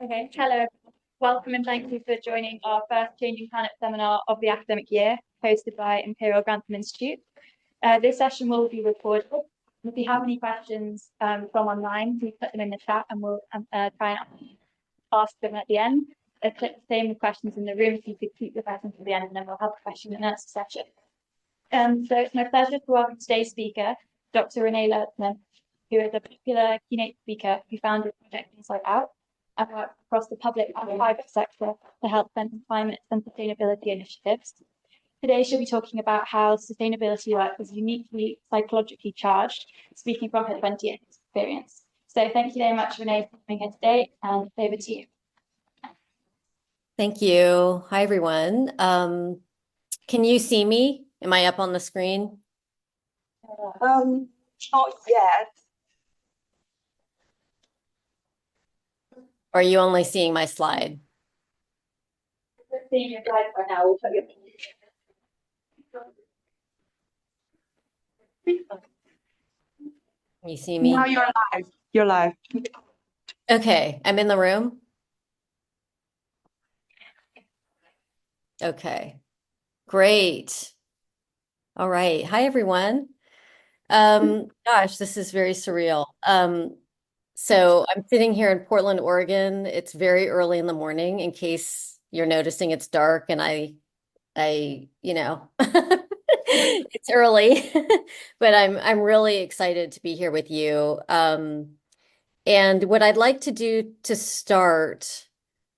Okay, hello. Welcome and thank you for joining our first Changing Planet seminar of the academic year, hosted by Imperial Grantham Institute. This session will be recorded. If you have any questions from online, please put them in the chat and we'll try and ask them at the end. Same with questions in the room, if you could keep the questions to the end and then we'll have a question and answer session. So it's my pleasure to welcome today's speaker, Dr. Renée Lertzman, who is a popular keynote speaker who founded Project Inside Out and works across the public and private sector to help center climate and sustainability initiatives. Today, she'll be talking about how sustainability work is uniquely psychologically charged, speaking from her 20 years experience. So thank you very much, Renée, for being here today, and over to you. Thank you. Hi, everyone. Can you see me? Am I up on the screen? Not yet. Or are you only seeing my slide? Seeing your slide for now, we'll put your Can you see me? Now you're live. You're live. Okay, I'm in the room. Okay, great. All right. Hi, everyone. Gosh, this is very surreal. So I'm sitting here in Portland, Oregon. It's very early in the morning, in case you're noticing it's dark and it's early, but I'm really excited to be here with you. And what I'd like to do to start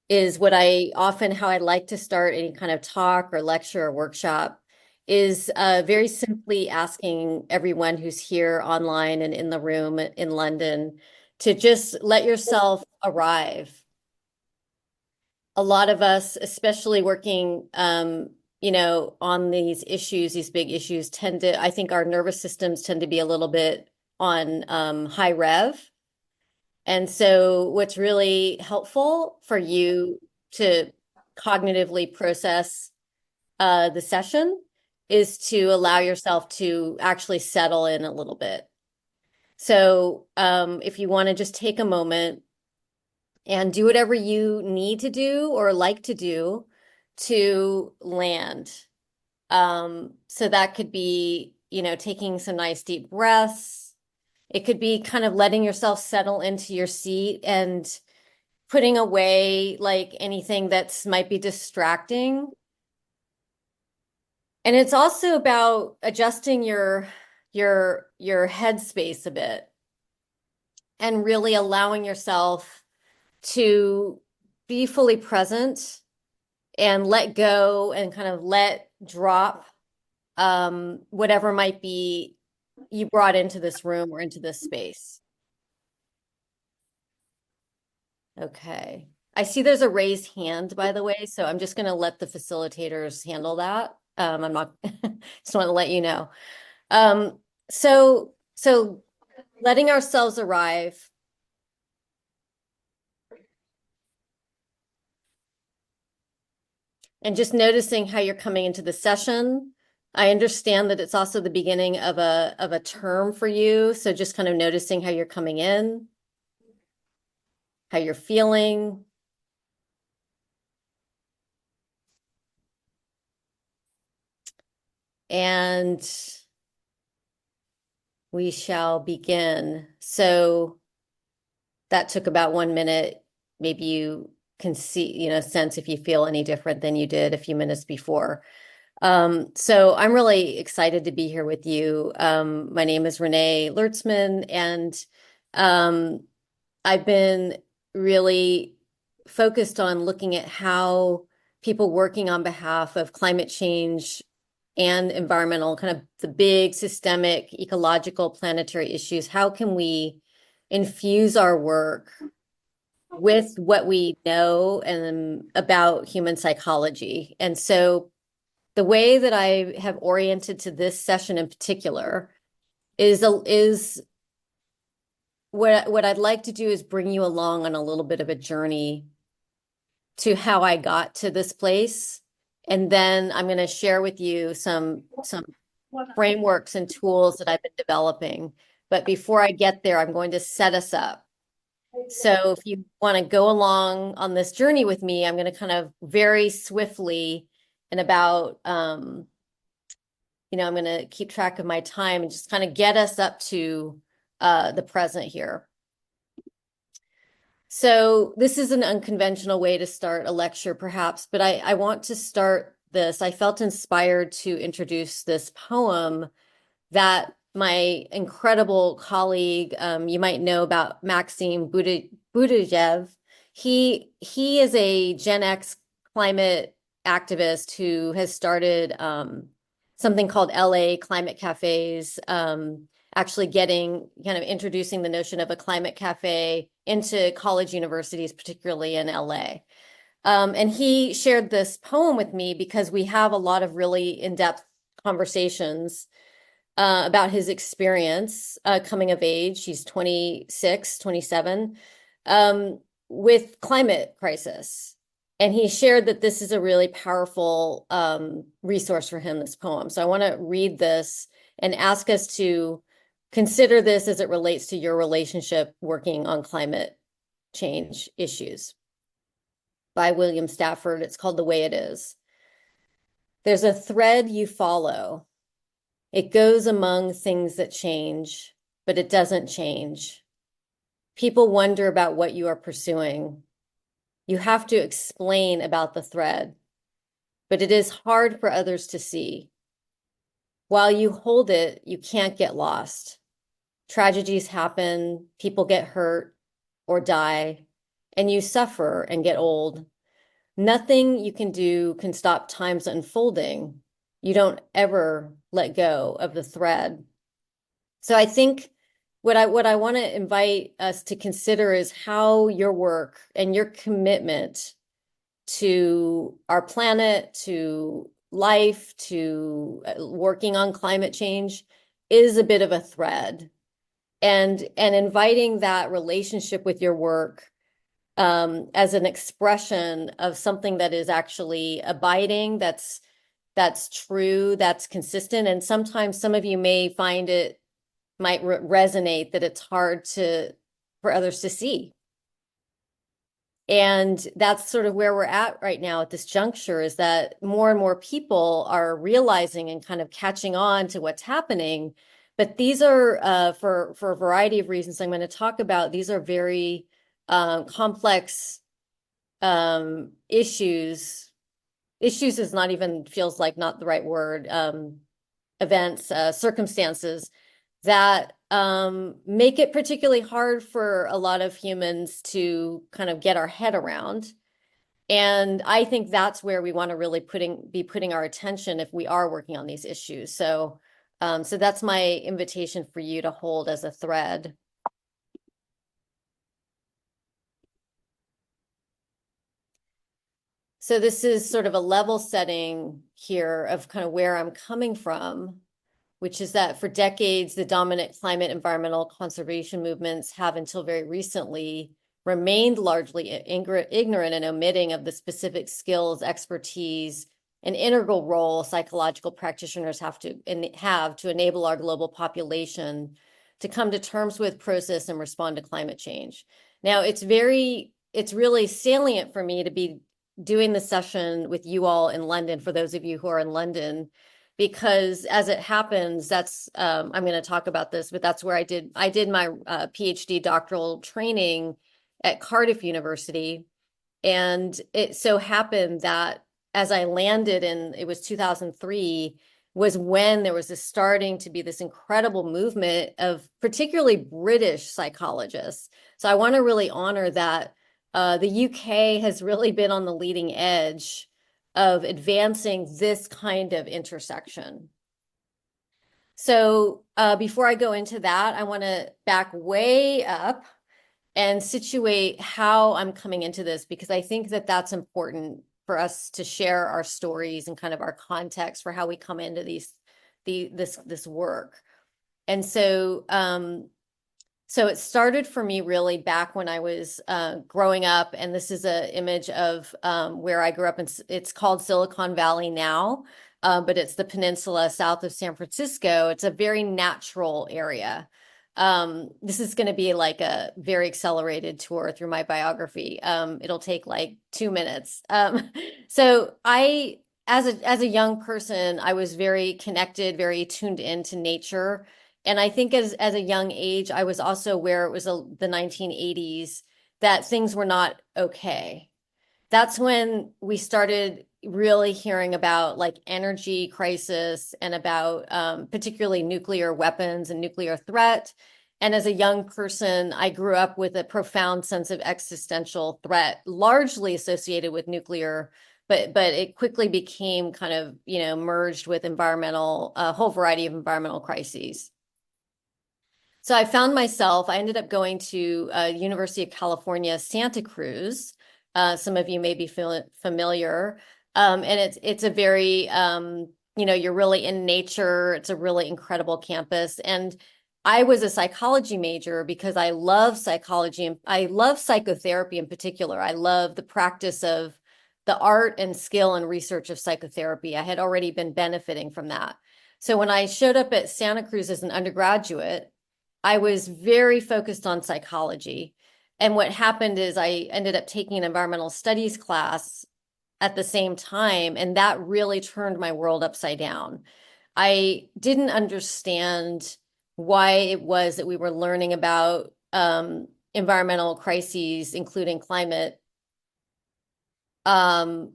is how I like to start any kind of talk or lecture or workshop is very simply asking everyone who's here online and in the room in London to just let yourself arrive. A lot of us, especially working, on these issues, these big issues, I think our nervous systems tend to be a little bit on high rev. And so what's really helpful for you to cognitively process the session is to allow yourself to actually settle in a little bit. So if you want to just take a moment and do whatever you need to do or like to do to land. So that could be, taking some nice deep breaths. It could be kind of letting yourself settle into your seat and putting away like anything that might be distracting. And it's also about adjusting your headspace a bit and really allowing yourself to be fully present and let go and kind of let drop whatever might be you brought into this room or into this space. Okay. I see there's a raised hand, by the way, so I'm just going to let the facilitators handle that. I'm not, just want to let you know. So letting ourselves arrive. And just noticing how you're coming into the session. I understand that it's also the beginning of a term for you. So just kind of noticing how you're coming in, how you're feeling. And we shall begin. So that took about 1 minute. Maybe you can see, sense if you feel any different than you did a few minutes before. So I'm really excited to be here with you. My name is Renée Lertzman, and I've been really focused on looking at how people working on behalf of climate change and environmental, kind of the big systemic ecological planetary issues, how can we infuse our work with what we know and about human psychology. And so the way that I have oriented to this session in particular is what I'd like to do is bring you along on a little bit of a journey to how I got to this place. And then I'm going to share with you some frameworks and tools that I've been developing. But before I get there, I'm going to set us up. So if you want to go along on this journey with me, I'm going to kind of very swiftly and about, I'm going to keep track of my time and just kind of get us up to the present here. So this is an unconventional way to start a lecture, perhaps, but I want to start this. I felt inspired to introduce this poem that my incredible colleague, you might know about Maxime Boudijev. He is a Gen X climate activist who has started something called LA Climate Cafes, actually getting kind of introducing the notion of a climate cafe into college universities, particularly in LA. And he shared this poem with me because we have a lot of really in-depth conversations about his experience coming of age. He's 26, 27, with climate crisis. And he shared that this is a really powerful resource for him, this poem. So I want to read this and ask us to consider this as it relates to your relationship working on climate change issues. By William Stafford. It's called The Way It Is. There's a thread you follow. It goes among things that change, but it doesn't change. People wonder about what you are pursuing. You have to explain about the thread, but it is hard for others to see. While you hold it, you can't get lost. Tragedies happen, people get hurt or die, and you suffer and get old. Nothing you can do can stop time's unfolding. You don't ever let go of the thread. So I think what I want to invite us to consider is how your work and your commitment to our planet, to life, to working on climate change is a bit of a thread. And inviting that relationship with your work as an expression of something that is actually abiding, that's true, that's consistent. And sometimes some of you may find it might resonate that it's hard for others to see. And that's sort of where we're at right now at this juncture, is that more and more people are realizing and kind of catching on to what's happening. But these are, for a variety of reasons I'm going to talk about, these are very complex issues. Issues is not even, feels like not the right word, events, circumstances that make it particularly hard for a lot of humans to kind of get our head around. And I think that's where we want to really be putting our attention if we are working on these issues. So, so that's my invitation for you to hold as a thread. So this is sort of a level setting here of kind of where I'm coming from, which is that for decades, the dominant climate environmental conservation movements have until very recently remained largely ignorant and omitting of the specific skills, expertise, and integral role psychological practitioners have to enable our global population to come to terms with, process, and respond to climate change. Now, it's really salient for me to be doing the session with you all in London, for those of you who are in London, because as it happens, that's I'm going to talk about this, but that's where I did my PhD doctoral training at Cardiff University. And it so happened that as I landed it was 2003, was when there was starting to be this incredible movement of particularly British psychologists. So I want to really honor that the UK has really been on the leading edge of advancing this kind of intersection. So before I go into that, I want to back way up and situate how I'm coming into this, because I think that that's important for us to share our stories and kind of our context for how we come into this work. And so so it started for me really back when I was growing up, and this is an image of where I grew up. It's called Silicon Valley now, but it's the peninsula south of San Francisco. It's a very natural area. This is going to be like a very accelerated tour through my biography. It'll take like 2 minutes. So as a young person, I was very connected, very tuned into nature. And I think as a young age, I was also aware it was the 1980s that things were not okay. That's when we started really hearing about like energy crisis and about particularly nuclear weapons and nuclear threat. And as a young person, I grew up with a profound sense of existential threat, largely associated with nuclear, but it quickly became kind of, merged with a whole variety of environmental crises. So I ended up going to University of California, Santa Cruz. Some of you may be familiar. And it's a very, you're really in nature. It's a really incredible campus. And I was a psychology major because I love psychology and I love psychotherapy in particular. I love the practice of the art and skill and research of psychotherapy. I had already been benefiting from that. So when I showed up at Santa Cruz as an undergraduate, I was very focused on psychology. And what happened is I ended up taking an environmental studies class at the same time, and that really turned my world upside down. I didn't understand why it was that we were learning about environmental crises, including climate, and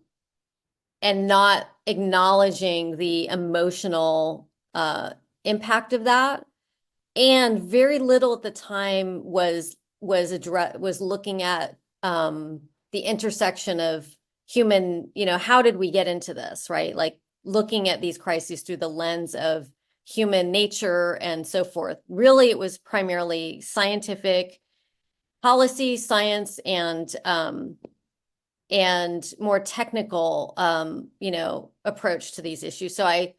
not acknowledging the emotional impact of that. And very little at the time was looking at the intersection of human, how did we get into this, right? Like looking at these crises through the lens of human nature and so forth. Really, it was primarily scientific policy, science, and more technical, approach to these issues. So I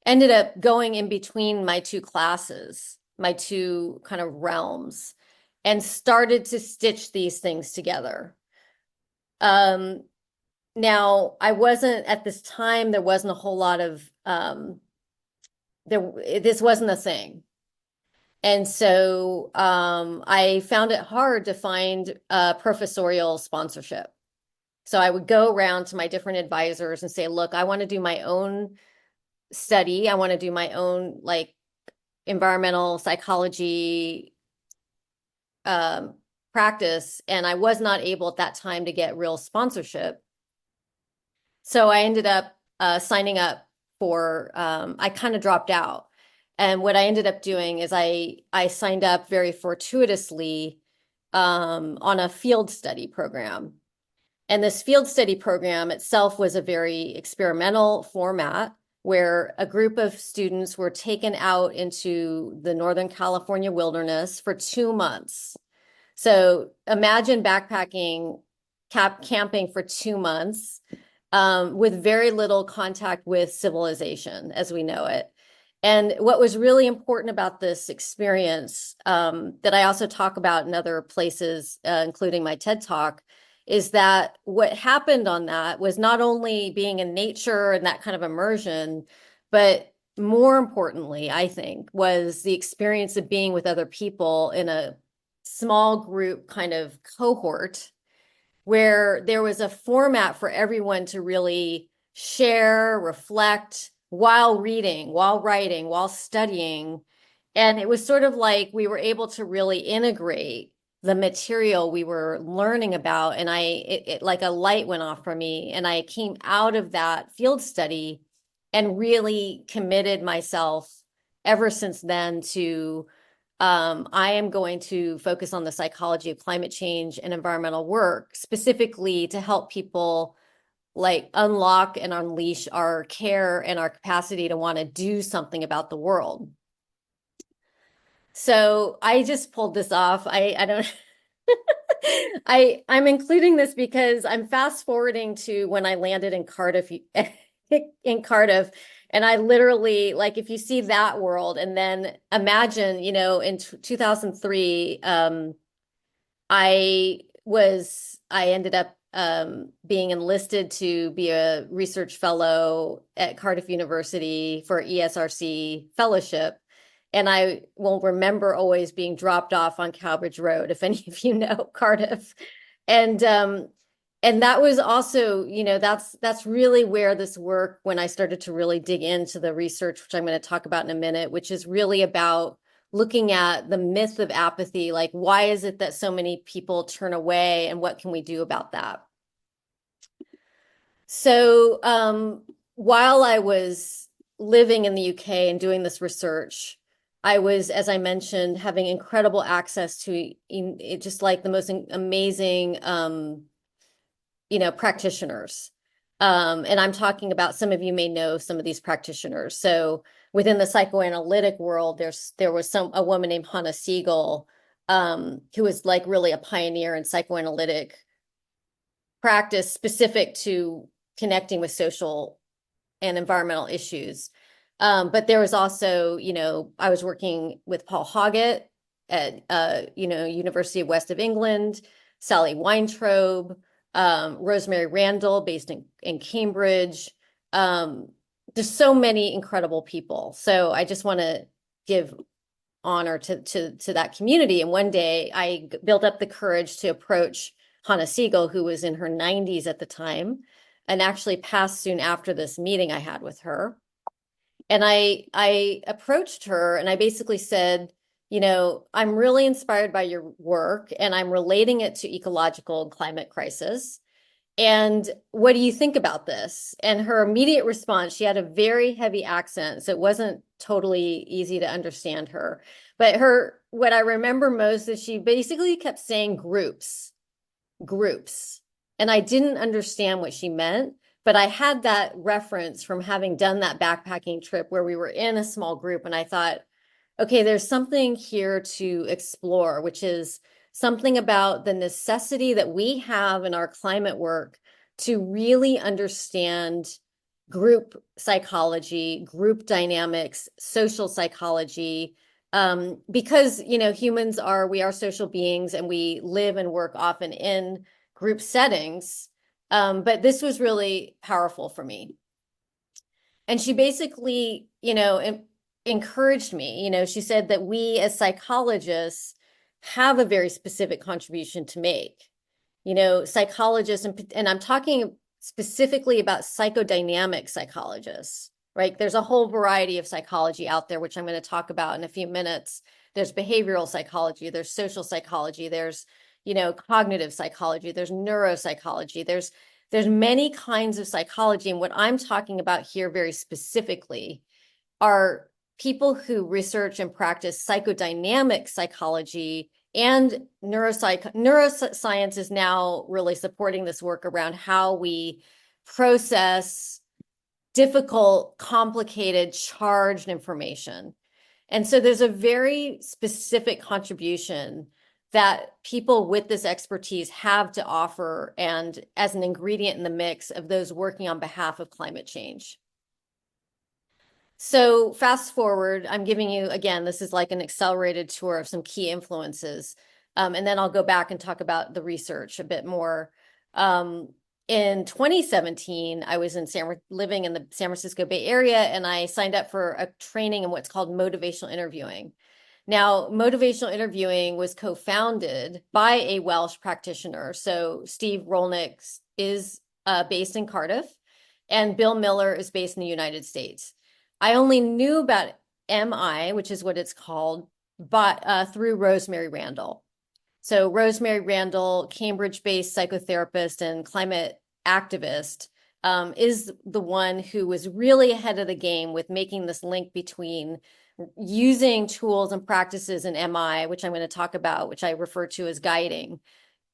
ended up going in between my two classes, my two kind of realms, and started to stitch these things together. Now, I wasn't at this time, there wasn't a whole lot of, this wasn't a thing. And so I found it hard to find professorial sponsorship. So I would go around to my different advisors and say, look, I want to do my own study. I want to do my own like environmental psychology practice. And I was not able at that time to get real sponsorship. So I ended up signing up for, I kind of dropped out. And what I ended up doing is I signed up very fortuitously on a field study program. And this field study program itself was a very experimental format where a group of students were taken out into the Northern California wilderness for 2 months. So imagine backpacking, camping for 2 months with very little contact with civilization as we know it. And what was really important about this experience that I also talk about in other places, including my TED Talk, is that what happened on that was not only being in nature and that kind of immersion, but more importantly, I think, was the experience of being with other people in a small group kind of cohort where there was a format for everyone to really share, reflect while reading, while writing, while studying. And it was sort of like we were able to really integrate the material we were learning about. And it like a light went off for me. And I came out of that field study and really committed myself ever since then to I am going to focus on the psychology of climate change and environmental work, specifically to help people like unlock and unleash our care and our capacity to want to do something about the world. So I just pulled this off. I don't I'm including this because I'm fast forwarding to when I landed in Cardiff in Cardiff. And I literally, like, if you see that world and then imagine, in 2003, I ended up being enlisted to be a research fellow at Cardiff University for ESRC fellowship. And I will remember always being dropped off on Cowbridge Road, if any of you know Cardiff. And that was also, that's really where this work, when I started to really dig into the research, which I'm going to talk about in a minute, which is really about looking at the myth of apathy, like why is it that so many people turn away and what can we do about that? So while I was living in the UK and doing this research, I was, as I mentioned, having incredible access to just like the most amazing, practitioners. And I'm talking about, some of you may know some of these practitioners. So within the psychoanalytic world, there was a woman named Hannah Siegel, who was like really a pioneer in psychoanalytic practice specific to connecting with social and environmental issues. But there was also, I was working with Paul Hoggett at, University of West of England, Sally Weintraub, Rosemary Randall, based in Cambridge. There's so many incredible people. So I just want to give honor to that community. And one day I built up the courage to approach Hannah Siegel, who was in her 90s at the time, and actually passed soon after this meeting I had with her. And I approached her and I basically said, I'm really inspired by your work and I'm relating it to ecological and climate crisis. And what do you think about this? And her immediate response, she had a very heavy accent, so it wasn't totally easy to understand her. But what I remember most is she basically kept saying groups. And I didn't understand what she meant, but I had that reference from having done that backpacking trip where we were in a small group. And I thought, okay, there's something here to explore, which is something about the necessity that we have in our climate work to really understand group psychology, group dynamics, social psychology, because, we are social beings and we live and work often in group settings. But this was really powerful for me. And she basically, encouraged me. She said that we as psychologists have a very specific contribution to make. Psychologists, and I'm talking specifically about psychodynamic psychologists, right? There's a whole variety of psychology out there, which I'm going to talk about in a few minutes. There's behavioral psychology, there's social psychology, there's, cognitive psychology, there's neuropsychology, there's many kinds of psychology. And what I'm talking about here very specifically are people who research and practice psychodynamic psychology, and neuroscience is now really supporting this work around how we process difficult, complicated, charged information. And so there's a very specific contribution that people with this expertise have to offer, and as an ingredient in the mix of those working on behalf of climate change. So fast forward, I'm giving you, again, this is like an accelerated tour of some key influences. And then I'll go back and talk about the research a bit more. In 2017, I was living in the San Francisco Bay Area, and I signed up for a training in what's called motivational interviewing. Now, motivational interviewing was co-founded by a Welsh practitioner. So Steve Rolnick is based in Cardiff, and Bill Miller is based in the United States. I only knew about MI, which is what it's called, but through Rosemary Randall. So Rosemary Randall, Cambridge-based psychotherapist and climate activist, is the one who was really ahead of the game with making this link between using tools and practices in MI, which I'm going to talk about, which I refer to as guiding,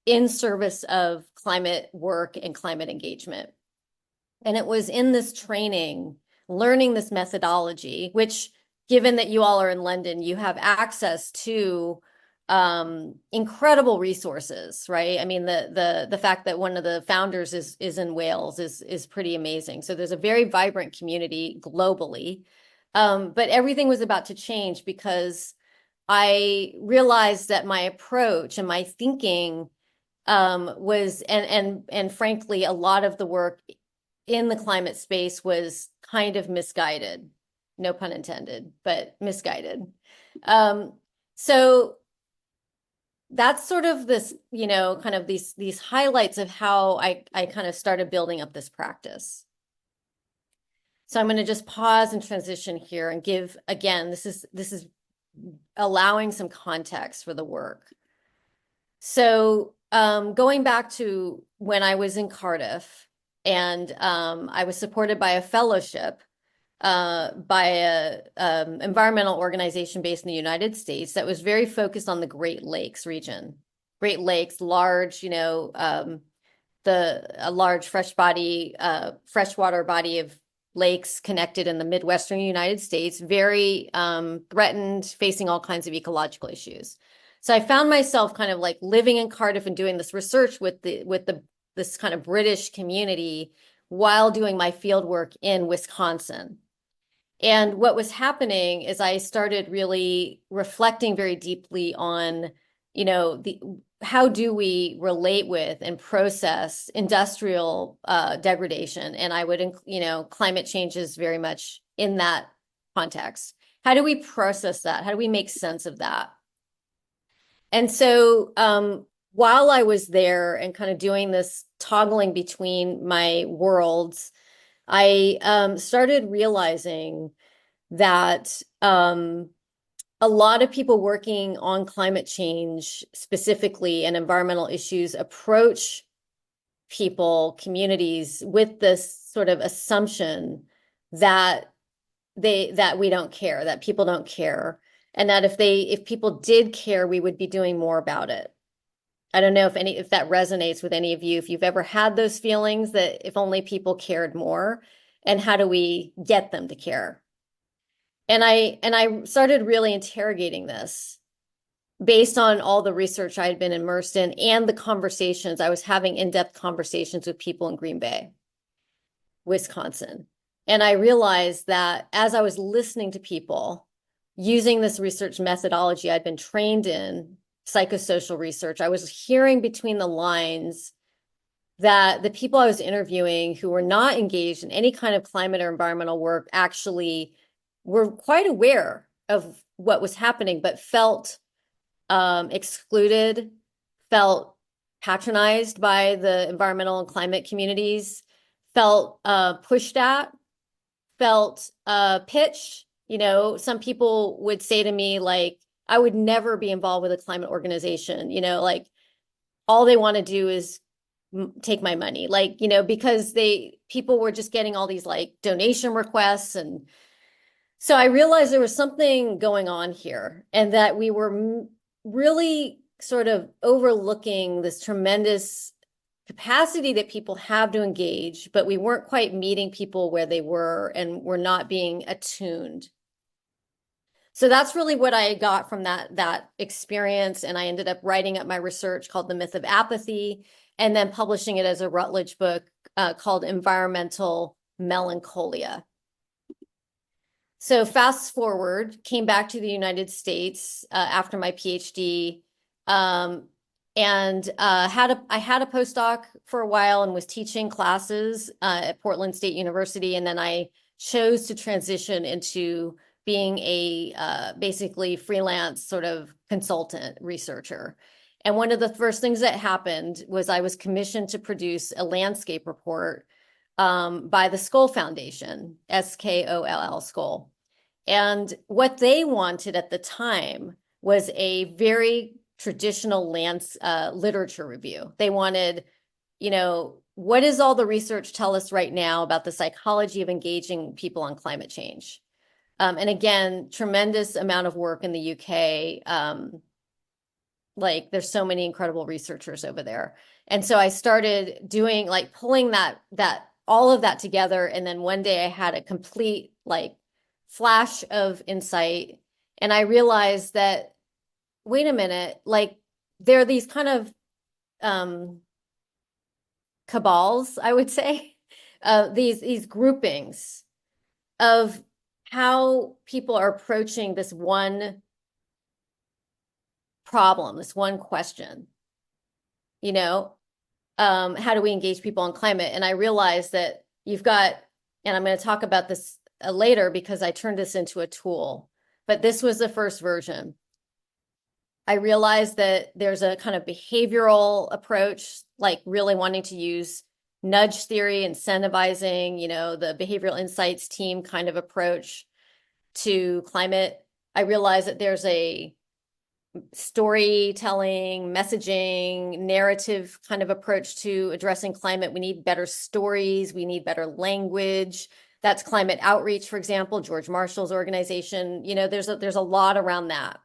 in service of climate work and climate engagement. And it was in this training, learning this methodology, which, given that you all are in London, you have access to incredible resources, right? I mean, the fact that one of the founders is in Wales is pretty amazing. So there's a very vibrant community globally. But everything was about to change because I realized that my approach and my thinking was, and frankly, a lot of the work in the climate space was kind of misguided. no pun intended, but misguided. So that's sort of this, kind of these highlights of how I kind of started building up this practice. So I'm going to just pause and transition here and give, again, this is allowing some context for the work. So going back to when I was in Cardiff, and I was supported by a fellowship by a environmental organization based in the United States that was very focused on the Great Lakes region. Great Lakes, large, a large freshwater body of lakes connected in the Midwestern United States, very threatened, facing all kinds of ecological issues. So I found myself kind of like living in Cardiff and doing this research with this kind of British community while doing my field work in Wisconsin. And what was happening is I started really reflecting very deeply on, how do we relate with and process industrial degradation? And I would, climate change is very much in that context. How do we process that? How do we make sense of that? And so while I was there and kind of doing this toggling between my worlds, I started realizing that a lot of people working on climate change specifically and environmental issues approach people, communities with this sort of assumption that we don't care, that people don't care, and that if people did care, we would be doing more about it. I don't know if that resonates with any of you, if you've ever had those feelings that if only people cared more, and how do we get them to care? And I started really interrogating this based on all the research I had been immersed in and the conversations. I was having in-depth conversations with people in Green Bay, Wisconsin. And I realized that as I was listening to people using this research methodology I'd been trained in, psychosocial research, I was hearing between the lines that the people I was interviewing who were not engaged in any kind of climate or environmental work actually were quite aware of what was happening, but felt excluded, felt patronized by the environmental and climate communities, felt pushed at, felt pitched. Some people would say to me, like, I would never be involved with a climate organization, like all they want to do is take my money, like, because people were just getting all these like donation requests. And so I realized there was something going on here, and that we were really sort of overlooking this tremendous capacity that people have to engage, but we weren't quite meeting people where they were, and we're not being attuned. So that's really what I got from that experience. And I ended up writing up my research called The Myth of Apathy, and then publishing it as a Routledge book called Environmental Melancholia. So fast forward, came back to the United States after my PhD, and I had a postdoc for a while and was teaching classes at Portland State University. And then I chose to transition into being a basically freelance sort of consultant researcher. And one of the first things that happened was I was commissioned to produce a landscape report by the Skoll Foundation, SKOLL, Skoll. And what they wanted at the time was a very traditional literature review. They wanted, what does all the research tell us right now about the psychology of engaging people on climate change? And again, tremendous amount of work in the UK. Like there's so many incredible researchers over there. And so I started doing like pulling that all of that together. And then one day I had a complete like flash of insight. And I realized that, wait a minute, like there are these kind of cabals, I would say, these groupings of how people are approaching this one problem, this one question, how do we engage people on climate? And I realized that you've got, and I'm going to talk about this later because I turned this into a tool, but this was the first version. I realized that there's a kind of behavioral approach, like really wanting to use nudge theory, incentivizing, the behavioral insights team kind of approach to climate. I realized that there's a storytelling, messaging, narrative kind of approach to addressing climate. We need better stories. We need better language. That's climate outreach, for example, George Marshall's organization. There's a lot around that.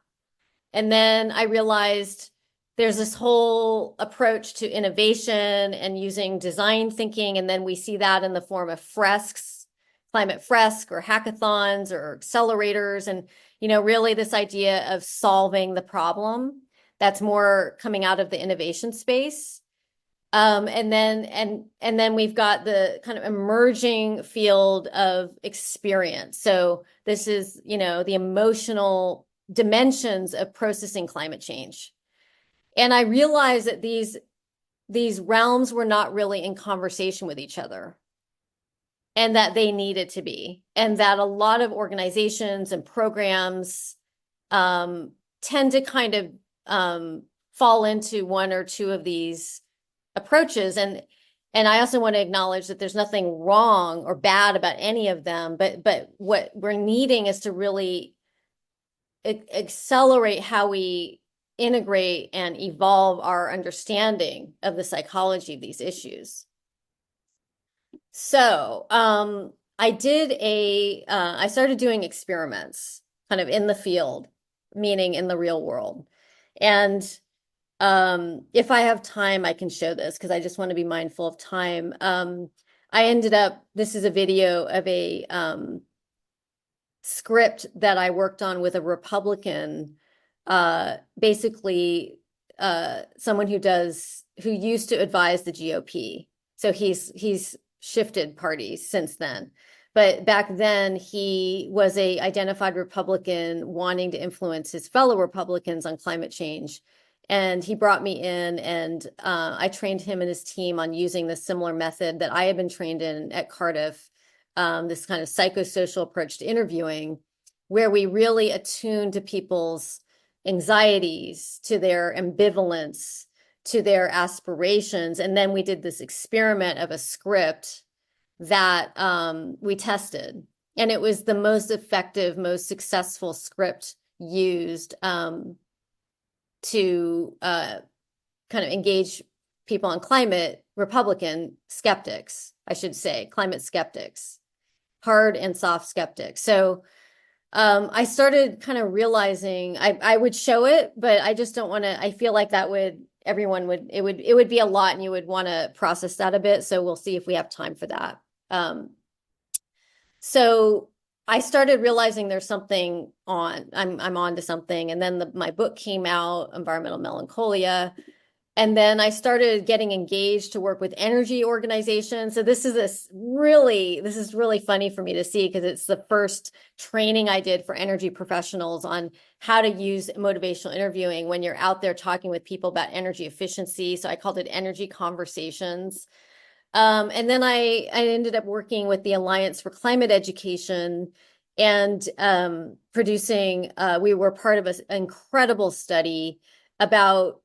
And then I realized there's this whole approach to innovation and using design thinking. And then we see that in the form of fresks, climate fresk or hackathons or accelerators. And, really this idea of solving the problem that's more coming out of the innovation space. And then we've got the kind of emerging field of experience. So this is, the emotional dimensions of processing climate change. And I realized that these realms were not really in conversation with each other, and that they needed to be, and that a lot of organizations and programs tend to kind of fall into one or two of these approaches. And I also want to acknowledge that there's nothing wrong or bad about any of them, but what we're needing is to really accelerate how we integrate and evolve our understanding of the psychology of these issues. So I started doing experiments kind of in the field, meaning in the real world. And if I have time, I can show this because I just want to be mindful of time. This is a video of a script that I worked on with a Republican, basically someone who used to advise the GOP. So he's shifted parties since then. But back then he was a identified Republican wanting to influence his fellow Republicans on climate change. And he brought me in, and I trained him and his team on using the similar method that I had been trained in at Cardiff, this kind of psychosocial approach to interviewing, where we really attune to people's anxieties, to their ambivalence, to their aspirations. And then we did this experiment of a script that we tested. And it was the most effective, most successful script used to kind of engage people on climate, Republican skeptics, I should say, climate skeptics, hard and soft skeptics. So I started kind of realizing I would show it, but I just don't want to, I feel like it would be a lot, and you would want to process that a bit. So we'll see if we have time for that. So I started realizing there's something I'm on to something. And then my book came out, Environmental Melancholia. And then I started getting engaged to work with energy organizations. So this is really funny for me to see, because it's the first training I did for energy professionals on how to use motivational interviewing when you're out there talking with people about energy efficiency. So I called it Energy Conversations. And then I ended up working with the Alliance for Climate Education and producing, we were part of an incredible study about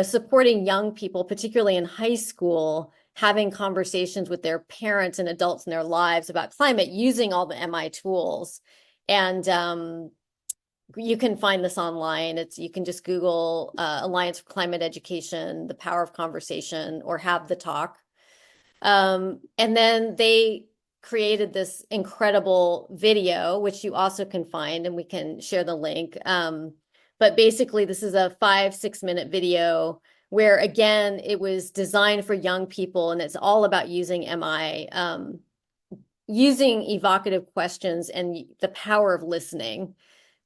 supporting young people, particularly in high school, having conversations with their parents and adults in their lives about climate using all the MI tools. And you can find this online. You can just Google Alliance for Climate Education, the power of conversation, or have the talk. And then they created this incredible video, which you also can find, and we can share the link. But basically, this is a 5-6 minute video where, again, it was designed for young people, and it's all about using MI, using evocative questions and the power of listening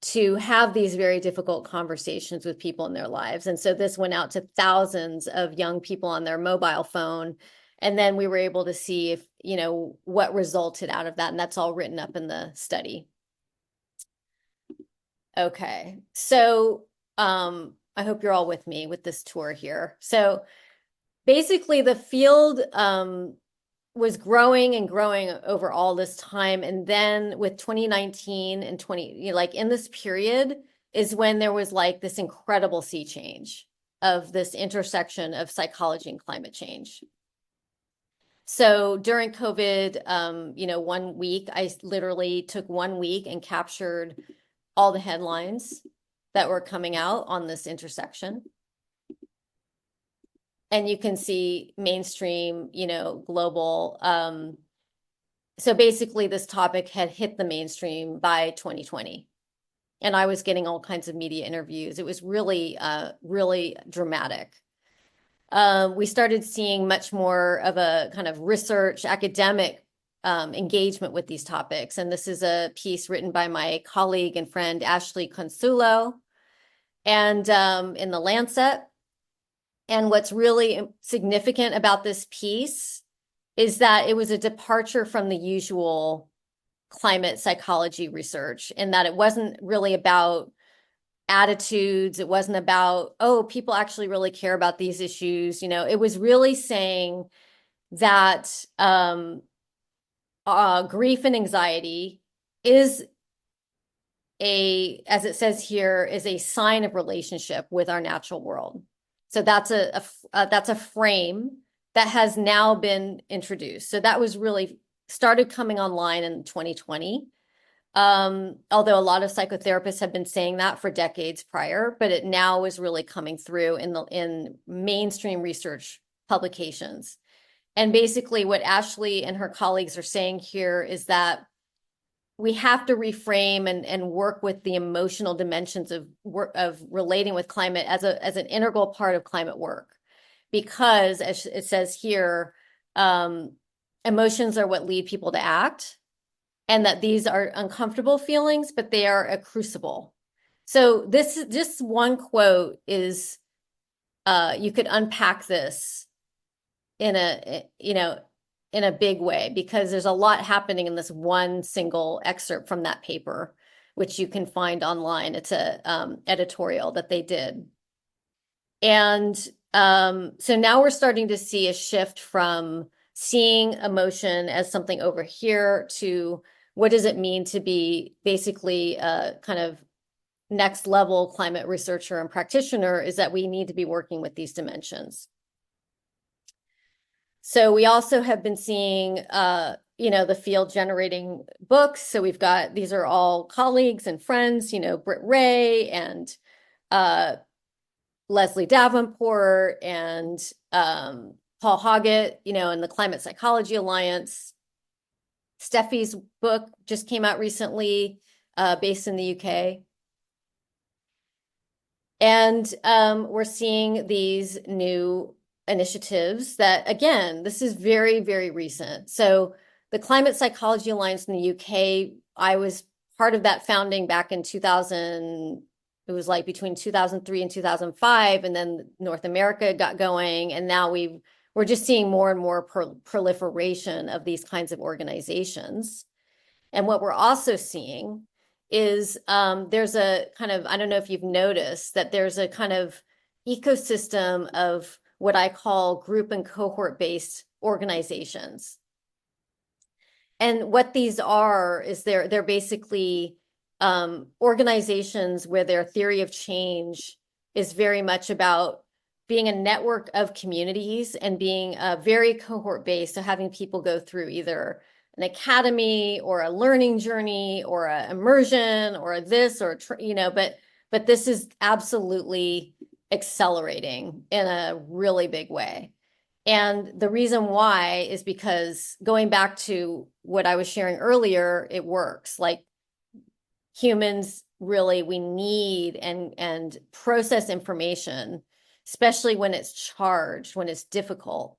to have these very difficult conversations with people in their lives. And so this went out to thousands of young people on their mobile phone. And then we were able to see if, what resulted out of that. And that's all written up in the study. Okay, so I hope you're all with me with this tour here. So basically the field was growing and growing over all this time. And then with 2019 and 20, like in this period is when there was like this incredible sea change of this intersection of psychology and climate change. So during COVID, 1 week, I literally took 1 week and captured all the headlines that were coming out on this intersection. And you can see mainstream, global. So basically this topic had hit the mainstream by 2020. And I was getting all kinds of media interviews. It was really, really dramatic. We started seeing much more of a kind of research, academic engagement with these topics. And this is a piece written by my colleague and friend, Ashley Consulo, and in the Lancet. And what's really significant about this piece is that it was a departure from the usual climate psychology research, and that it wasn't really about attitudes. It wasn't about, oh, people actually really care about these issues. It was really saying that grief and anxiety is as it says here, is a sign of relationship with our natural world. So that's a frame that has now been introduced. So that was really started coming online in 2020. Although a lot of psychotherapists have been saying that for decades prior, but it now is really coming through in mainstream research publications. And basically what Ashley and her colleagues are saying here is that we have to reframe and work with the emotional dimensions of relating with climate as an integral part of climate work, because as it says here, emotions are what lead people to act, and that these are uncomfortable feelings, but they are a crucible. So this is just one quote is you could unpack this in a big way, because there's a lot happening in this one single excerpt from that paper, which you can find online. It's a editorial that they did. And so now we're starting to see a shift from seeing emotion as something over here to what does it mean to be basically a kind of next level climate researcher and practitioner, is that we need to be working with these dimensions. So we also have been seeing, the field generating books. So we've got, these are all colleagues and friends, Britt Ray and Leslie Davenport and Paul Hoggett, in the Climate Psychology Alliance. Steffi's book just came out recently, based in the UK. And we're seeing these new initiatives that, again, this is very, very recent. So the Climate Psychology Alliance in the UK, I was part of that founding back in 2000. It was like between 2003 and 2005, and then North America got going, and now we're just seeing more and more proliferation of these kinds of organizations. And what we're also seeing is there's a kind of, I don't know if you've noticed, that there's a kind of ecosystem of what I call group and cohort-based organizations. And what these are is they're basically organizations where their theory of change is very much about being a network of communities and being very cohort-based, so having people go through either an academy or a learning journey or an immersion or this or, but this is absolutely accelerating in a really big way. And the reason why is because, going back to what I was sharing earlier, it works. Like humans, really, we need and process information, especially when it's charged, when it's difficult.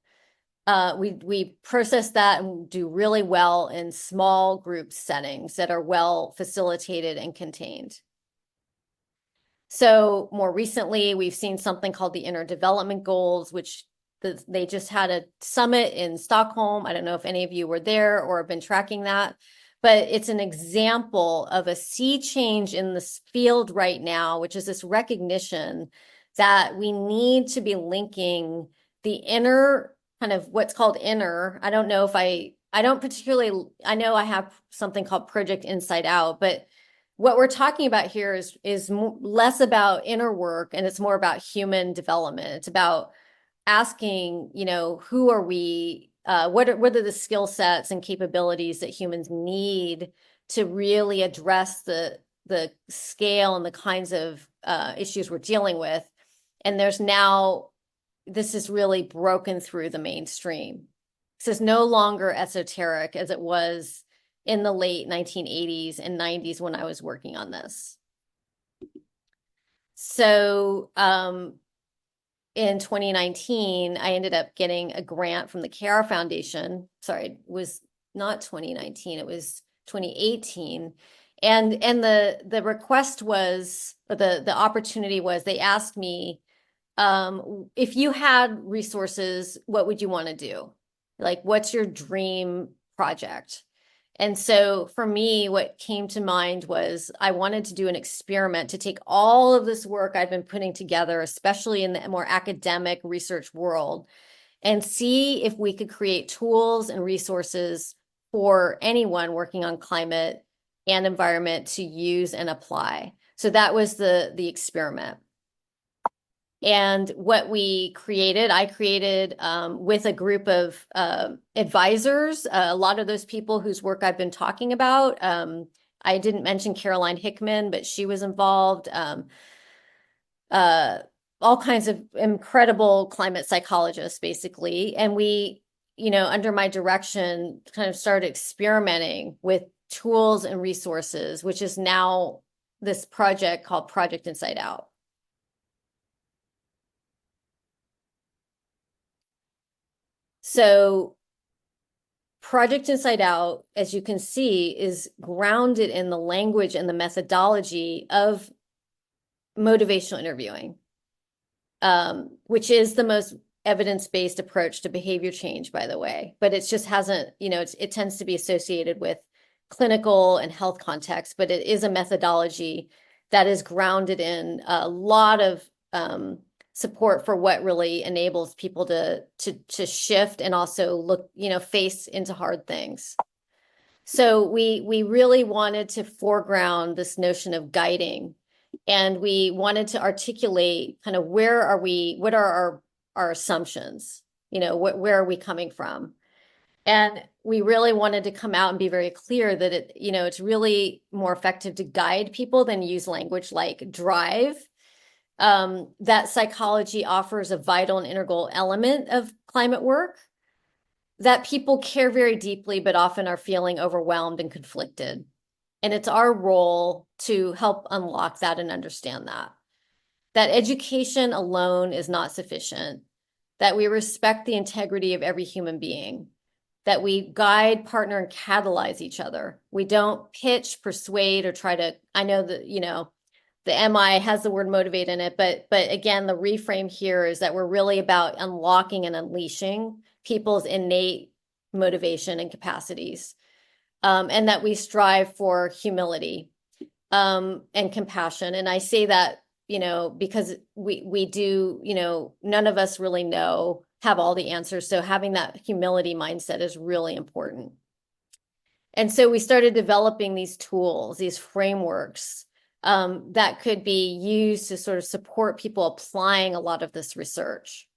We process that and do really well in small group settings that are well facilitated and contained. So more recently, we've seen something called the Inner Development Goals, which they just had a summit in Stockholm. I don't know if any of you were there or have been tracking that, but it's an example of a sea change in this field right now, which is this recognition that we need to be linking the inner kind of what's called inner. I don't know if I don't particularly, I know I have something called Project Inside Out, but what we're talking about here is less about inner work and it's more about human development. It's about asking, who are we? What are the skill sets and capabilities that humans need to really address the scale and the kinds of issues we're dealing with? And this is really broken through the mainstream. This is no longer esoteric as it was in the late 1980s and 90s when I was working on this. So in 2019, I ended up getting a grant from the CARE Foundation. Sorry, it was not 2019, it was 2018. And the request was, or the opportunity was, they asked me, if you had resources, what would you want to do? Like, what's your dream project? And so for me, what came to mind was I wanted to do an experiment to take all of this work I've been putting together, especially in the more academic research world, and see if we could create tools and resources for anyone working on climate and environment to use and apply. So that was the experiment. And what I created with a group of advisors, a lot of those people whose work I've been talking about. I didn't mention Caroline Hickman, but she was involved. All kinds of incredible climate psychologists, basically. And we, under my direction, kind of started experimenting with tools and resources, which is now this project called Project Inside Out. So Project Inside Out, as you can see, is grounded in the language and the methodology of motivational interviewing, which is the most evidence-based approach to behavior change, by the way. But it just hasn't, it tends to be associated with clinical and health context, but it is a methodology that is grounded in a lot of support for what really enables people to shift and also look, face into hard things. So we really wanted to foreground this notion of guiding, and we wanted to articulate kind of where are we, what are our assumptions, where are we coming from? And we really wanted to come out and be very clear that it's really more effective to guide people than use language like drive. That psychology offers a vital and integral element of climate work, that people care very deeply, but often are feeling overwhelmed and conflicted. And it's our role to help unlock that and understand that education alone is not sufficient, that we respect the integrity of every human being, that we guide, partner, and catalyze each other. We don't pitch, persuade, or try to, I know that, the MI has the word motivate in it, but again, the reframe here is that we're really about unlocking and unleashing people's innate motivation and capacities, and that we strive for humility and compassion. And I say that, because we do, none of us really have all the answers. So having that humility mindset is really important. And so we started developing these tools, these frameworks, that could be used to sort of support people applying a lot of this research.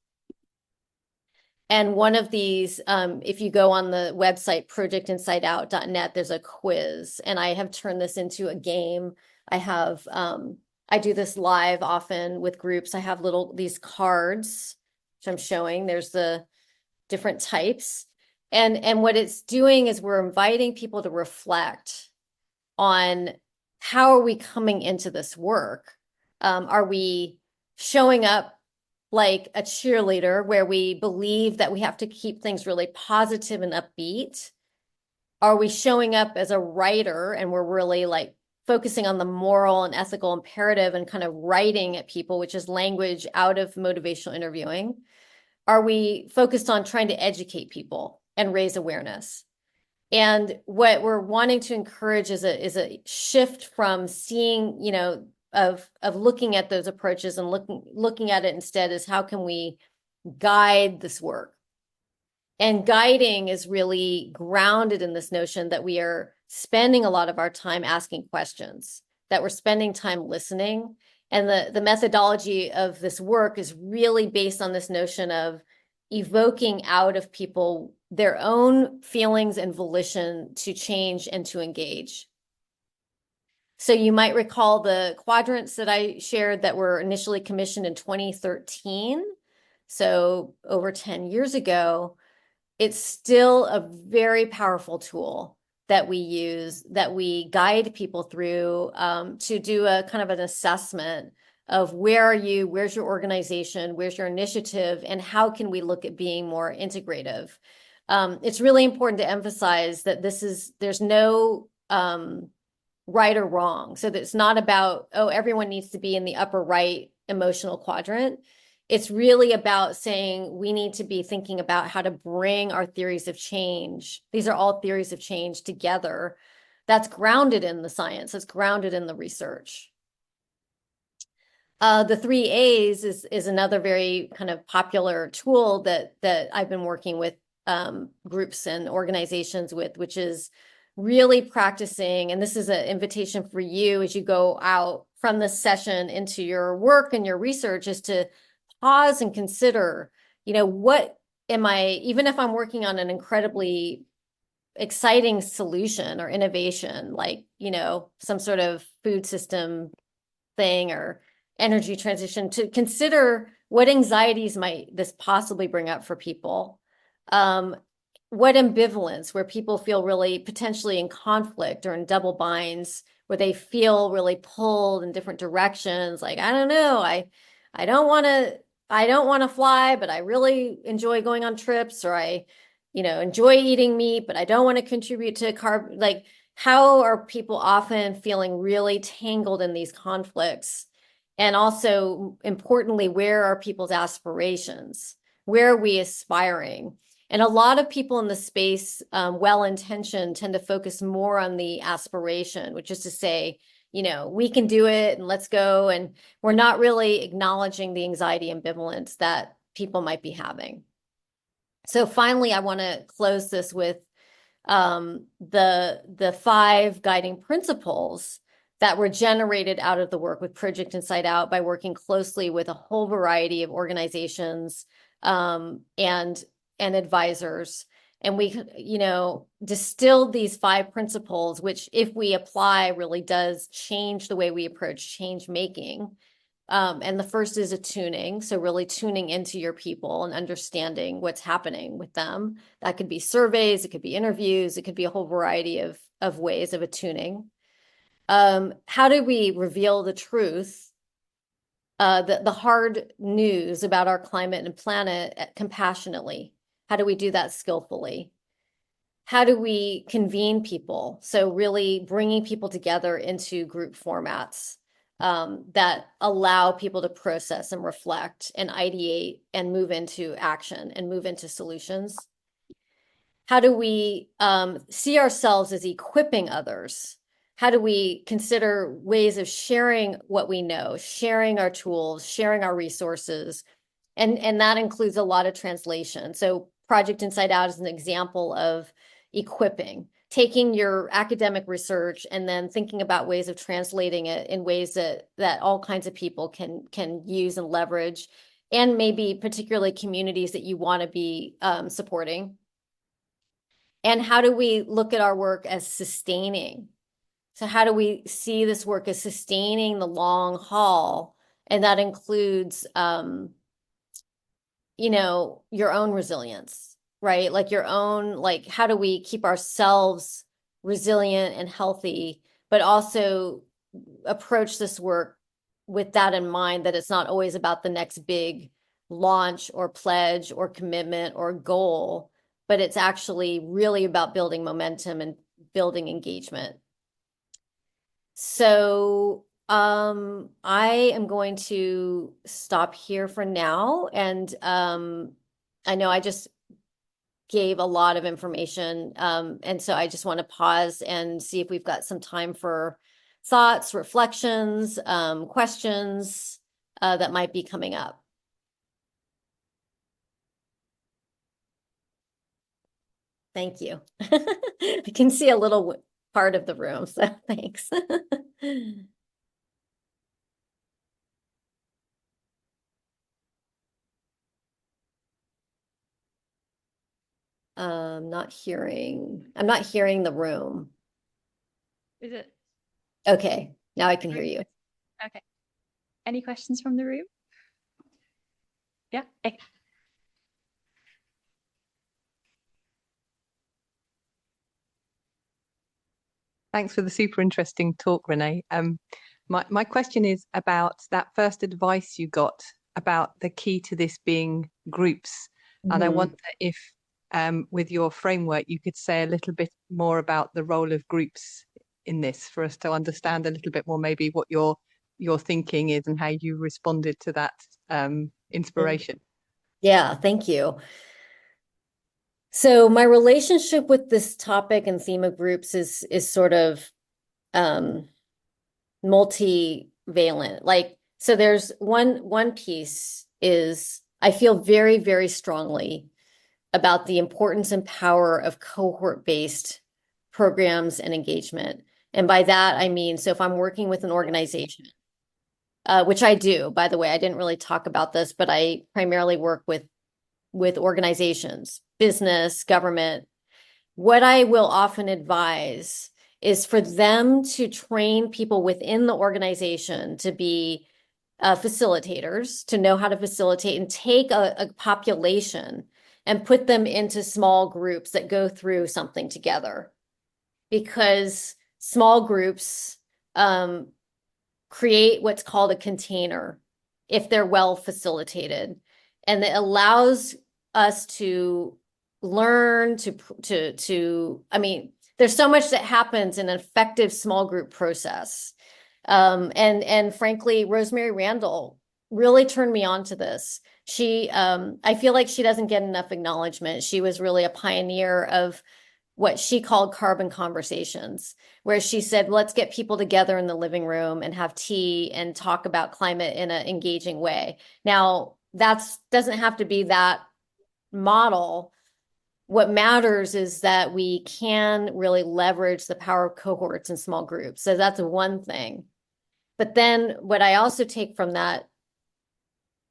And one of these, if you go on the website projectinsideout.net, there's a quiz, and I have turned this into a game. I do this live often with groups. I have these cards, which I'm showing. There's the different types. And what it's doing is we're inviting people to reflect on how are we coming into this work? Are we showing up like a cheerleader where we believe that we have to keep things really positive and upbeat? Are we showing up as a writer and we're really like focusing on the moral and ethical imperative and kind of writing at people, which is language out of motivational interviewing? Are we focused on trying to educate people and raise awareness? And what we're wanting to encourage is a shift from seeing, of looking at those approaches and looking at it instead as how can we guide this work? And guiding is really grounded in this notion that we are spending a lot of our time asking questions, that we're spending time listening. And the methodology of this work is really based on this notion of evoking out of people their own feelings and volition to change and to engage. So you might recall the quadrants that I shared that were initially commissioned in 2013. So over 10 years ago. It's still a very powerful tool that we use, that we guide people through to do a kind of an assessment of where are you, where's your organization, where's your initiative, and how can we look at being more integrative. It's really important to emphasize that there's no right or wrong. So that it's not about, oh, everyone needs to be in the upper right emotional quadrant. It's really about saying we need to be thinking about how to bring our theories of change. These are all theories of change together. That's grounded in the science. That's grounded in the research. The 3 A's is another very kind of popular tool that I've been working with groups and organizations with, which is really practicing. And this is an invitation for you as you go out from this session into your work and your research, is to pause and consider, what am I, even if I'm working on an incredibly exciting solution or innovation, like, some sort of food system thing or energy transition, to consider what anxieties might this possibly bring up for people. What ambivalence, where people feel really potentially in conflict or in double binds, where they feel really pulled in different directions. Like, I don't know, I don't want to fly, but I really enjoy going on trips, or I, enjoy eating meat, but I don't want to contribute to carb. Like, how are people often feeling really tangled in these conflicts? And also, importantly, where are people's aspirations? Where are we aspiring? And a lot of people in the space, well-intentioned, tend to focus more on the aspiration, which is to say, we can do it and let's go. And we're not really acknowledging the anxiety ambivalence that people might be having. So finally, I want to close this with the 5 guiding principles that were generated out of the work with Project Inside Out by working closely with a whole variety of organizations and advisors. And we, distilled these 5 principles, which if we apply really does change the way we approach change making. And the first is attuning. So really tuning into your people and understanding what's happening with them. That could be surveys, it could be interviews, it could be a whole variety of ways of attuning. How do we reveal the truth, the hard news about our climate and planet compassionately? How do we do that skillfully? How do we convene people? So really bringing people together into group formats that allow people to process and reflect and ideate and move into action and move into solutions. How do we see ourselves as equipping others? How do we consider ways of sharing what we know, sharing our tools, sharing our resources? And that includes a lot of translation. So Project Inside Out is an example of equipping, taking your academic research and then thinking about ways of translating it in ways that all kinds of people can use and leverage, and maybe particularly communities that you want to be supporting. And how do we look at our work as sustaining? So how do we see this work as sustaining the long haul? And that includes your own resilience, right? Like your own, like, how do we keep ourselves resilient and healthy, but also approach this work with that in mind, that it's not always about the next big launch or pledge or commitment or goal, but it's actually really about building momentum and building engagement. So I am going to stop here for now. And I know I just gave a lot of information. And so I just want to pause and see if we've got some time for thoughts, reflections, questions that might be coming up. Thank you. I can see a little part of the room, so thanks. I'm not hearing the room. Is it? Okay, now I can hear you. Okay. Any questions from the room? Yeah. Okay. Thanks for the super interesting talk, Renee. My question is about that first advice you got about the key to this being groups. And I wonder if, with your framework, you could say a little bit more about the role of groups in this for us to understand a little bit more, maybe what your thinking is and how you responded to that inspiration. Yeah, thank you. So my relationship with this topic and theme of groups is sort of multivalent. Like, so there's one piece is I feel very, very strongly about the importance and power of cohort-based programs and engagement. And by that, I mean, so if I'm working with an organization, which I do, by the way, I didn't really talk about this, but I primarily work with organizations, business, government. What I will often advise is for them to train people within the organization to be facilitators, to know how to facilitate and take a population and put them into small groups that go through something together. Because small groups create what's called a container if they're well facilitated. And it allows us to learn I mean, there's so much that happens in an effective small group process. And frankly, Rosemary Randall really turned me on to this. I feel like she doesn't get enough acknowledgement. She was really a pioneer of what she called carbon conversations, where she said, let's get people together in the living room and have tea and talk about climate in an engaging way. Now, that doesn't have to be that model. What matters is that we can really leverage the power of cohorts and small groups. So that's one thing. But then what I also take from that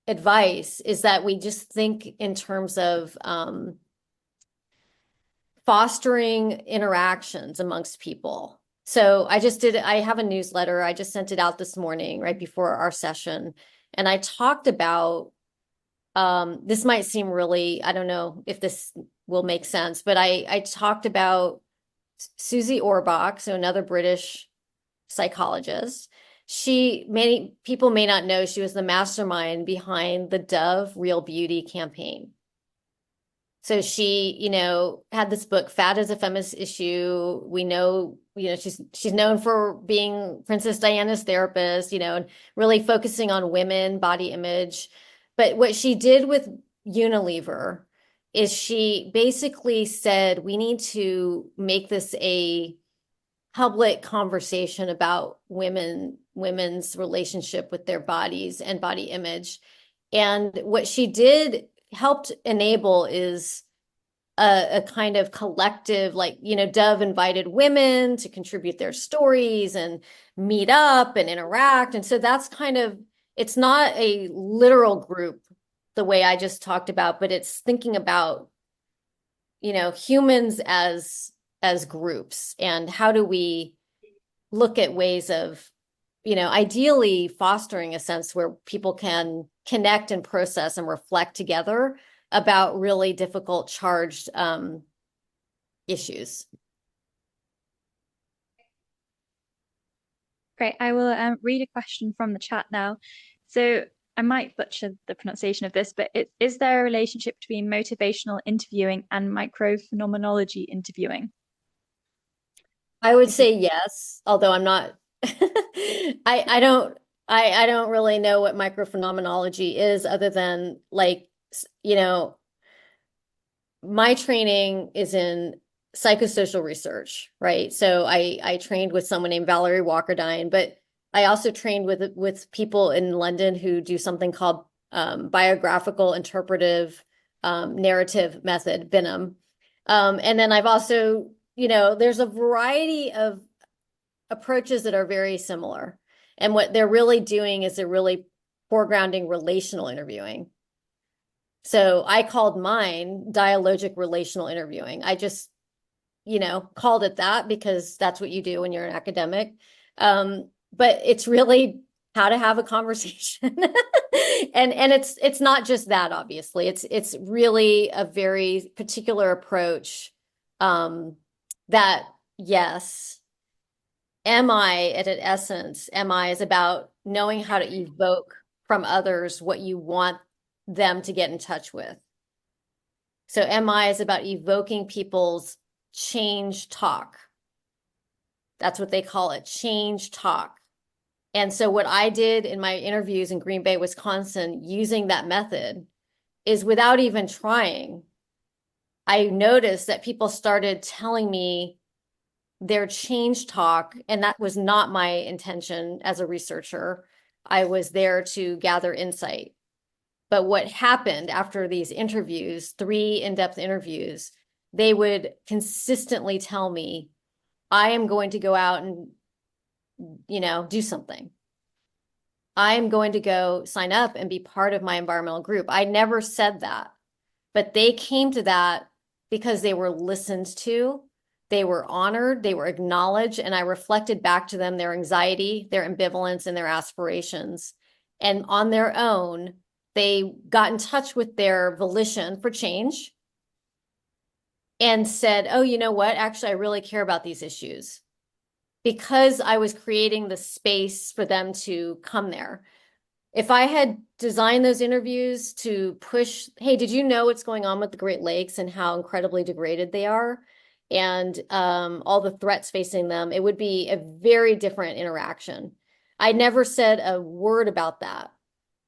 advice is that we just think in terms of fostering interactions amongst people. So I have a newsletter. I just sent it out this morning, right before our session. And I talked about, this might seem really, I don't know if this will make sense, but I talked about Susie Orbach, so another British psychologist. Many people may not know she was the mastermind behind the Dove Real Beauty campaign. So she, had this book, Fat is a Feminist Issue. We know, she's known for being Princess Diana's therapist, and really focusing on women, body image. But what she did with Unilever is she basically said, we need to make this a public conversation about women's relationship with their bodies and body image. And what she did helped enable is a kind of collective, like, Dove invited women to contribute their stories and meet up and interact. And so that's it's not a literal group the way I just talked about, but it's thinking about, humans as groups, and how do we look at ways of, ideally fostering a sense where people can connect and process and reflect together about really difficult, charged issues. Great. I will read a question from the chat now. So I might butcher the pronunciation of this, but is there a relationship between motivational interviewing and microphenomenology interviewing? I would say yes, although I'm not, I don't really know what microphenomenology is, other than, like, my training is in psychosocial research, right? So I trained with someone named Valerie Walkerdine, but I also trained with people in London who do something called biographical interpretive narrative method, BINAM. And then I've also, there's a variety of approaches that are very similar. And what they're really doing is they're really foregrounding relational interviewing. So I called mine dialogic relational interviewing. I just, called it that because that's what you do when you're an academic. But it's really how to have a conversation. And it's not just that, obviously. It's really a very particular approach that, yes, MI at an essence, MI is about knowing how to evoke from others what you want them to get in touch with. So MI is about evoking people's change talk. That's what they call it, change talk. And so what I did in my interviews in Green Bay, Wisconsin, using that method is without even trying, I noticed that people started telling me their change talk, and that was not my intention as a researcher. I was there to gather insight. But what happened after these interviews, 3 in-depth interviews, they would consistently tell me, I am going to go out and, do something. I am going to go sign up and be part of my environmental group. I never said that, but they came to that because they were listened to, they were honored, they were acknowledged, and I reflected back to them their anxiety, their ambivalence, and their aspirations. And on their own, they got in touch with their volition for change and said, oh, you know what? Actually, I really care about these issues, because I was creating the space for them to come there. If I had designed those interviews to push, hey, did you know what's going on with the Great Lakes and how incredibly degraded they are? And all the threats facing them, it would be a very different interaction. I never said a word about that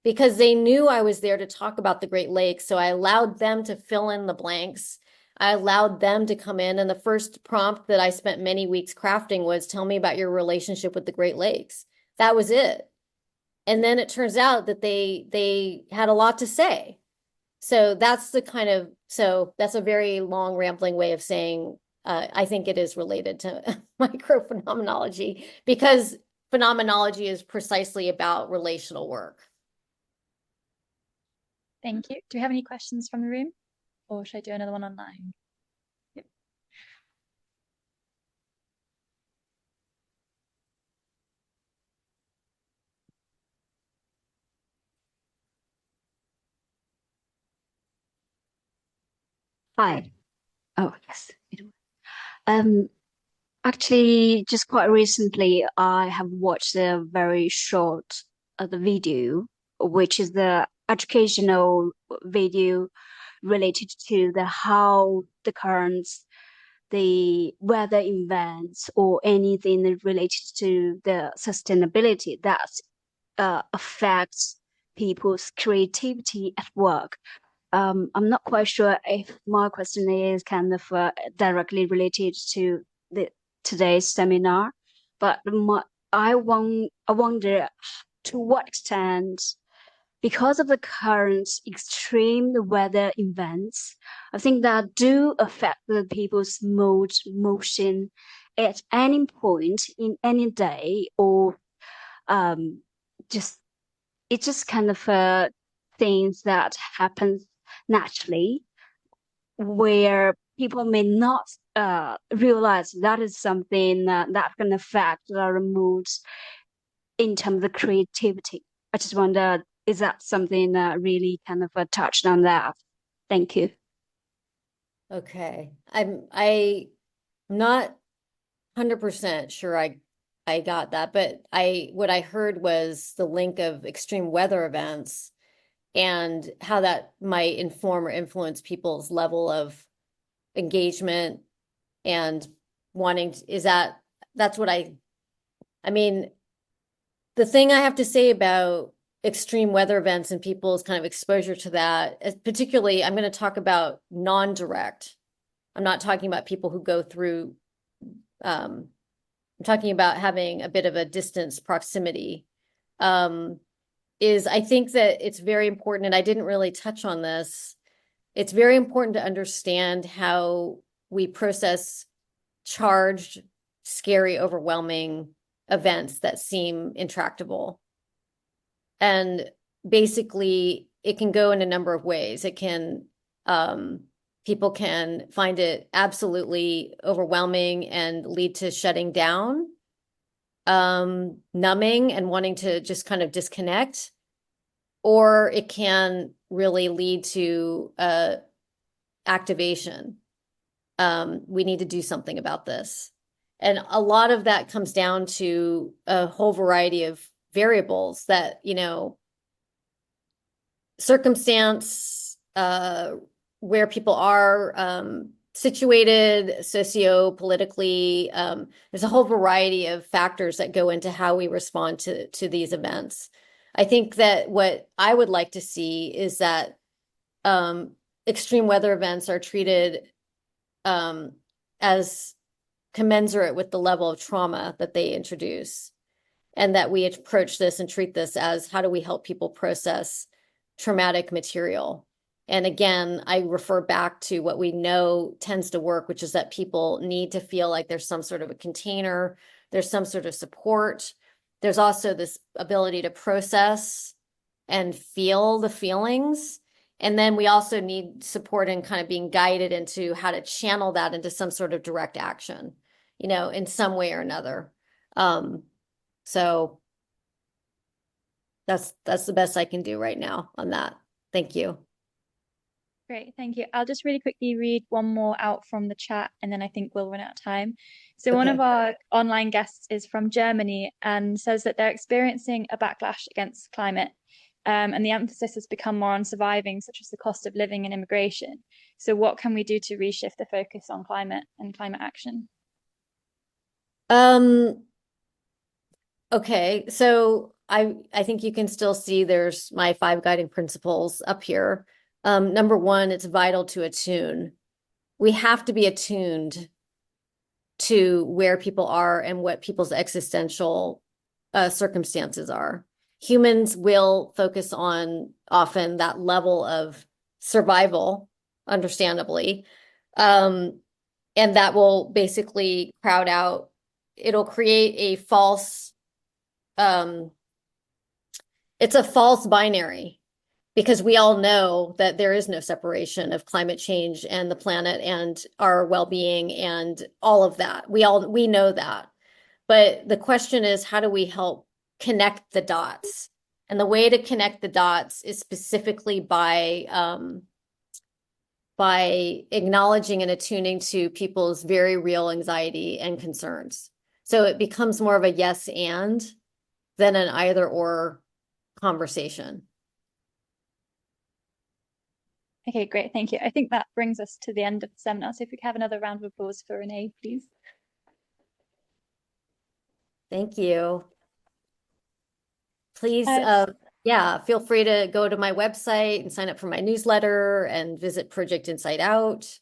because they knew I was there to talk about the Great Lakes. So I allowed them to fill in the blanks. I allowed them to come in. And the first prompt that I spent many weeks crafting was, tell me about your relationship with the Great Lakes. That was it. And then it turns out that they had a lot to say. So that's that's a very long rambling way of saying, I think it is related to microphenomenology, because phenomenology is precisely about relational work. Thank you. Do we have any questions from the room, or should I do another one online? Yep. Hi. Oh, yes. Um, Actually, just quite recently, I have watched a very short the video, which is the educational video related to the how the currents, the weather events, or anything related to the sustainability that affects people's creativity at work. I'm not quite sure if my question is kind of directly related to the today's seminar, but I wonder to what extent, because of the current extreme weather events, I think that do affect the people's motion at any point in any day, or um, just it's just kind of things that happens naturally, where people may not realize that is something that can affect our moods in terms of creativity. I just wonder, is that something that really kind of touched on that? Thank you. Okay. I'm not 100% sure I got that, but what I heard was the link of extreme weather events and how that might inform or influence people's level of engagement and that's what I mean, the thing I have to say about extreme weather events and people's kind of exposure to that, particularly, I'm going to talk about non-direct. I'm not talking about people who go through, I'm talking about having a bit of a distance proximity. I think that it's very important, and I didn't really touch on this. It's very important to understand how we process charged, scary, overwhelming events that seem intractable. And basically, it can go in a number of ways. It can, people can find it absolutely overwhelming and lead to shutting down, numbing and wanting to just kind of disconnect, or it can really lead to activation. We need to do something about this. And a lot of that comes down to a whole variety of variables that, you know, circumstance, where people are situated socio-politically. There's a whole variety of factors that go into how we respond to these events. I think that what I would like to see is that extreme weather events are treated as commensurate with the level of trauma that they introduce, and that we approach this and treat this as, how do we help people process traumatic material? And again, I refer back to what we know tends to work, which is that people need to feel like there's some sort of a container, there's some sort of support. There's also this ability to process and feel the feelings. And then we also need support in kind of being guided into how to channel that into some sort of direct action, you know, in some way or another. So that's the best I can do right now on that. Thank you. Great, thank you. I'll just really quickly read one more out from the chat, and then I think we'll run out of time. So one of our online guests is from Germany and says that they're experiencing a backlash against climate, and the emphasis has become more on surviving, such as the cost of living and immigration. So what can we do to reshift the focus on climate and climate action? Okay, so I think you can still see there's my 5 guiding principles up here. Number 1, it's vital to attune. We have to be attuned to where people are and what people's existential circumstances are. Humans will focus on often that level of survival, understandably, and that will basically crowd out. It'll create a false, it's a false binary, because we all know that there is no separation of climate change and the planet and our well-being and all of that. We know that. But the question is, how do we help connect the dots? And the way to connect the dots is specifically by acknowledging and attuning to people's very real anxiety and concerns. So it becomes more of a yes and than an either or conversation. Okay, great, thank you. I think that brings us to the end of the seminar. So if we could have another round of applause for Renée, please. Thank you. Please, yeah, feel free to go to my website and sign up for my newsletter and visit Project Inside Out.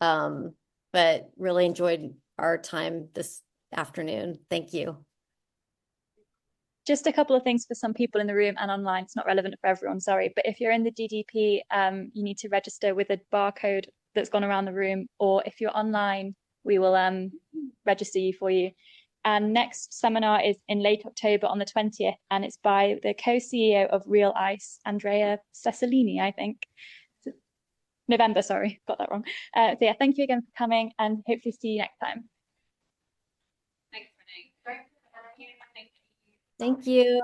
But really enjoyed our time this afternoon. Thank you. Just a couple of things for some people in the room and online. It's not relevant for everyone, sorry. But if you're in the DDP, you need to register with a barcode that's gone around the room, or if you're online, we will register you for you. And next seminar is in late October on the 20th, and it's by the co-CEO of Real Ice, Andrea Cessalini, I think. November, sorry, got that wrong. So yeah, thank you again for coming, and hopefully see you next time. Thank you.